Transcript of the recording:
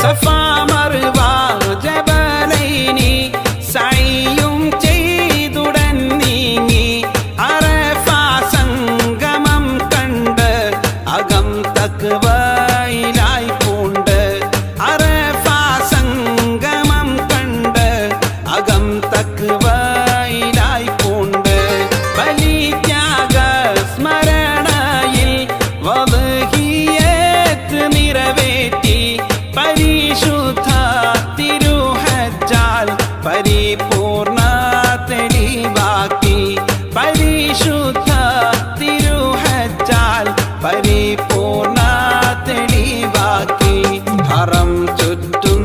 സഫാ മർവ ജബലൈനി സഅയും ചെയ്തുടൻ നീങ്ങി അറഫ സംഗമം കണ്ട് അകം തഖ്വയിലായി പൂണ്ട് അറഫ സംഗമം കണ്ട് അകം തഖ്വയിലായി പൂണ്ട് ബലിത്യാഗ സ്മരണയിൽ വദ്ഹിയത്ത് നിറവേറ്റി പരിശുദ്ധ തിരുഹജ്ജാൽ പരിപൂർണ തെളിവാക്കി പരിശുദ്ധ തിരുഹജ്ജാൽ പരിപൂർണ തെളിവാക്കി ഹറം ചുറ്റും